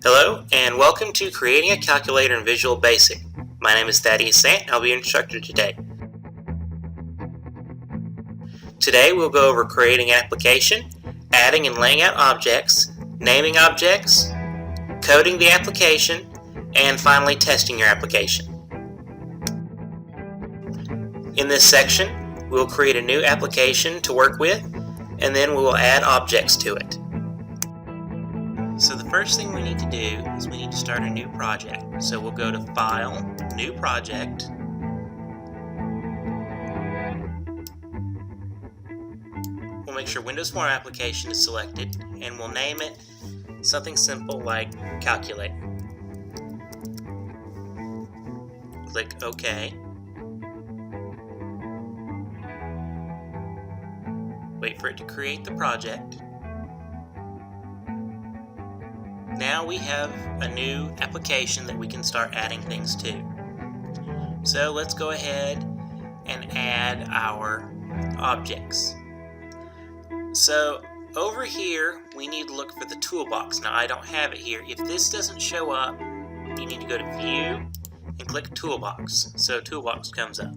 Hello, and welcome to Creating a Calculator in Visual Basic. My name is Thaddeus Sant, and I'll be your instructor today. Today we'll go over creating an application, adding and laying out objects, naming objects, coding the application, and finally testing your application. In this section, we'll create a new application to work with, and then we will add objects to it. So the first thing we need to do is we need to start a new project. So we'll go to File, New Project. We'll make sure Windows Form Application is selected, and we'll name it something simple like Calculate. Click OK. Wait for it to create the project. Now we have a new application that we can start adding things to. So let's go ahead and add our objects. So over here we need to look for the toolbox. Now I don't have it here. If this doesn't show up, you need to go to View and click Toolbox. So Toolbox comes up.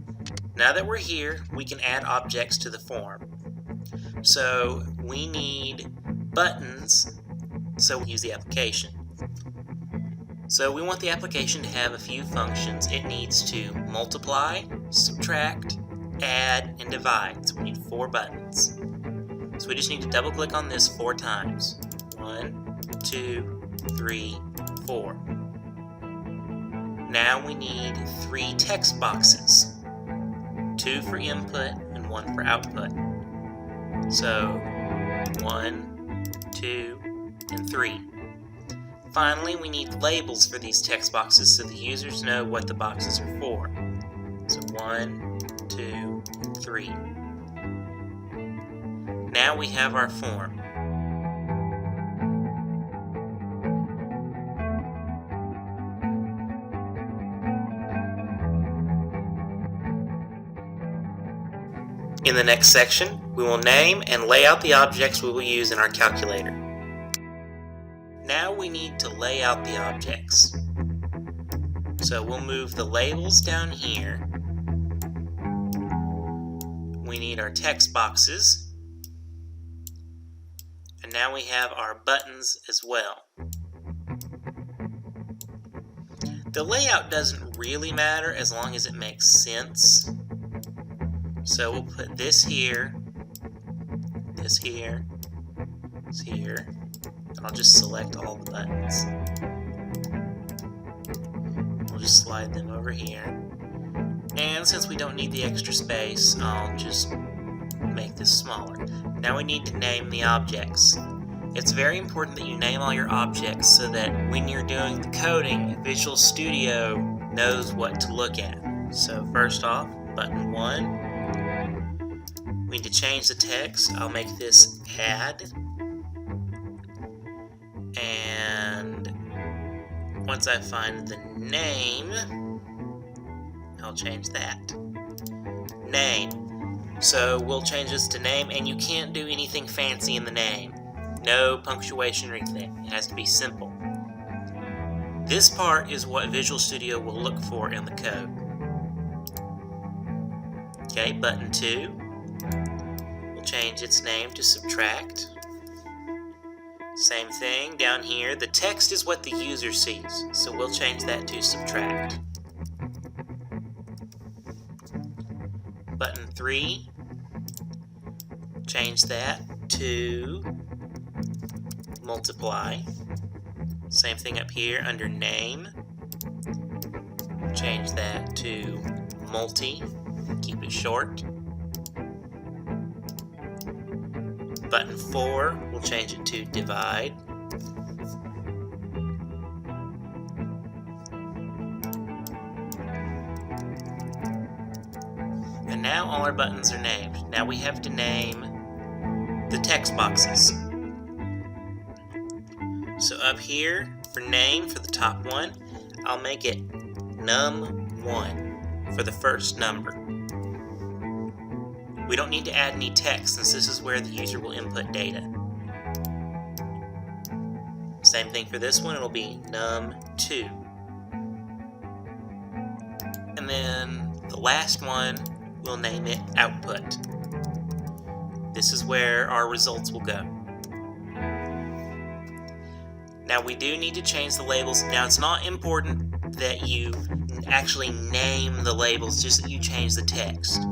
Now that we're here, we can add objects to the form. So we need buttons. So we use the application. So we want the application to have a few functions. It needs to multiply, subtract, add, and divide. So we need 4 buttons. So we just need to double click on this 4 times. 1, 2, 3, 4. Now we need 3 text boxes. 2 for input and 1 for output. So 1, 2, and 3. Finally, we need labels for these text boxes so the users know what the boxes are for. So 1, 2, and 3. Now we have our form. In the next section, we will name and lay out the objects we will use in our calculator. Now we need to lay out the objects. So we'll move the labels down here. We need our text boxes. And now we have our buttons as well. The layout doesn't really matter as long as it makes sense. So we'll put this here, this here, this here. I'll just select all the buttons. We'll just slide them over here. And since we don't need the extra space, I'll just make this smaller. Now we need to name the objects. It's very important that you name all your objects so that when you're doing the coding, Visual Studio knows what to look at. So first off, button 1. We need to change the text. I'll make this add. And once I find the name, I'll change that. Name. So we'll change this to name, and you can't do anything fancy in the name. No punctuation or anything. It has to be simple. This part is what Visual Studio will look for in the code. Okay, button 2. We'll change its name to subtract. Same thing down here. The text is what the user sees, so we'll change that to subtract. Button 3, change that to multiply. Same thing up here under name. Change that to multi, keep it short. Button 4, we'll change it to divide. And now all our buttons are named. Now we have to name the text boxes. So up here, for name, for the top one, I'll make it num1 for the first number. We don't need to add any text since this is where the user will input data. Same thing for this one, it'll be num2. And then the last one, we'll name it output. This is where our results will go. Now we do need to change the labels. Now it's not important that you actually name the labels, just that you change the text.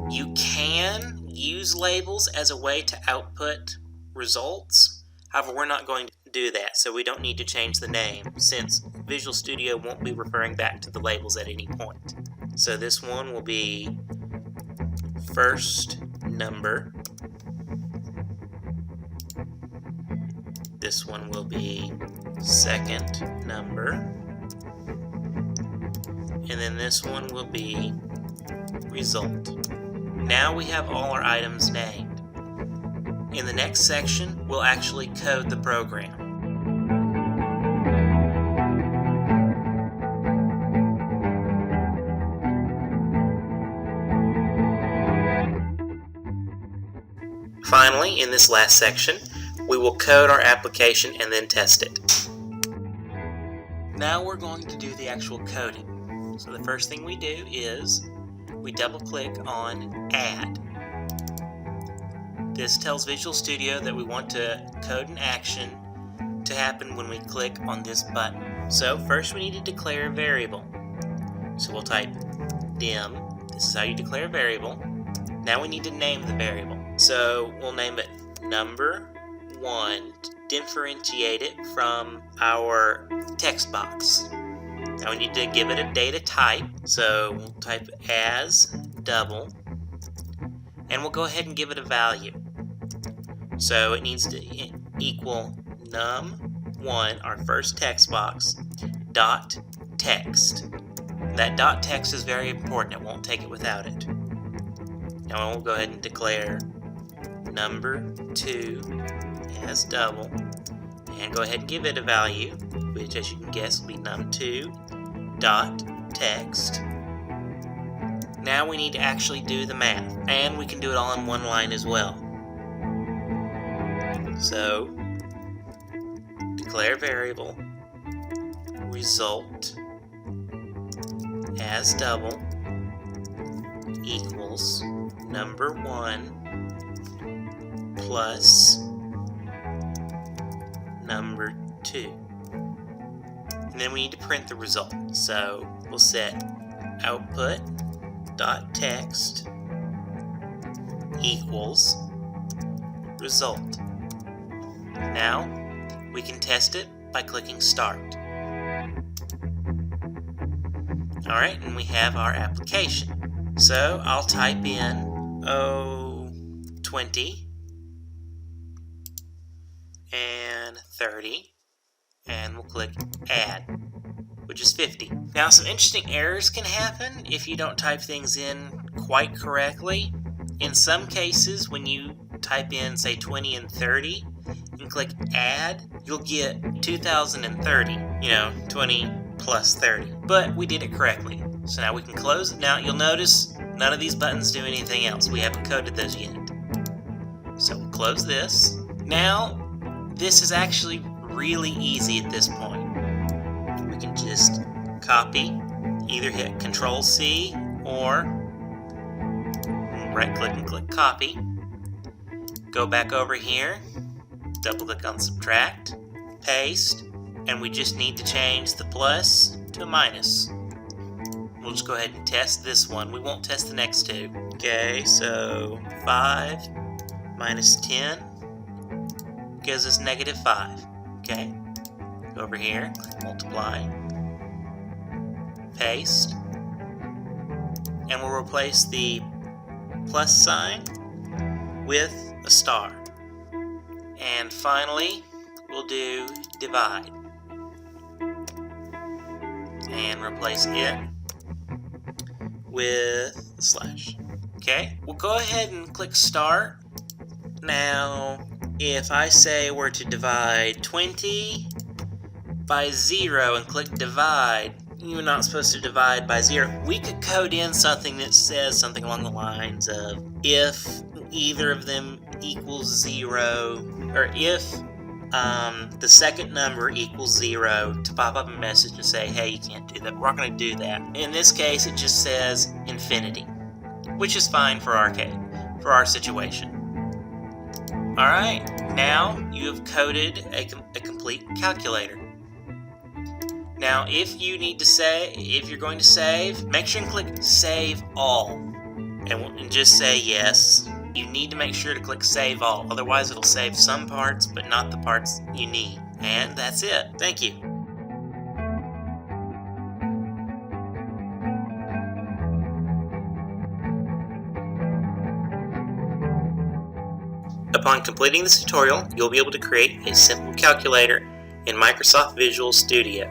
You can use labels as a way to output results. However, we're not going to do that, so we don't need to change the name since Visual Studio won't be referring back to the labels at any point. So this one will be first number. This one will be second number. And then this one will be result. Now we have all our items named. In the next section, we'll actually code the program. Finally, in this last section, we will code our application and then test it. Now we're going to do the actual coding. So the first thing we do is we double click on Add. This tells Visual Studio that we want to code an action to happen when we click on this button. So first we need to declare a variable. So we'll type dim. This is how you declare a variable. Now we need to name the variable. So we'll name it number1 to differentiate it from our text box. Now we need to give it a data type, so we'll type as double, and we'll go ahead and give it a value. So it needs to equal num1, our first text box, dot text. That dot text is very important, it won't take it without it. Now we'll go ahead and declare number2 as double, and go ahead and give it a value, which as you can guess will be num2 dot text. Now we need to actually do the math, and we can do it all in one line as well. So declare variable result as double equals number1 plus number2. And then we need to print the result. So we'll set output.text equals result. Now we can test it by clicking start. Alright, and we have our application. So I'll type in 20 and 30, and we'll click add, which is 50. Now some interesting errors can happen if you don't type things in quite correctly. In some cases, when you type in say 20 and 30 and click add, you'll get 2030, 20 plus 30. But we did it correctly. So now we can close it. Now you'll notice none of these buttons do anything else. We haven't coded those yet. So we'll close this. Now this is actually really easy at this point. We can just copy, either hit Control-C or right-click and click copy. Go back over here, double-click on subtract, paste, and we just need to change the plus to a minus. We'll just go ahead and test this one. We won't test the next two. Okay, so 5 minus 10 gives us -5. Okay, go over here, click multiply, paste, and we'll replace the plus sign with a star. And finally, we'll do divide and replace it with a slash. Okay, we'll go ahead and click start. Now, if I say we're to divide 20 by 0 and click divide, you're not supposed to divide by 0. We could code in something that says something along the lines of if either of them equals 0, or if the second number equals 0 to pop up a message and say, hey, you can't do that. We're not going to do that. In this case, it just says infinity, which is fine for our situation. Alright, now you have coded a complete calculator. Now, if you're going to save, make sure and click Save All, and just say yes. You need to make sure to click Save All, otherwise it'll save some parts, but not the parts you need. And that's it. Thank you. Upon completing this tutorial, you'll be able to create a simple calculator in Microsoft Visual Studio.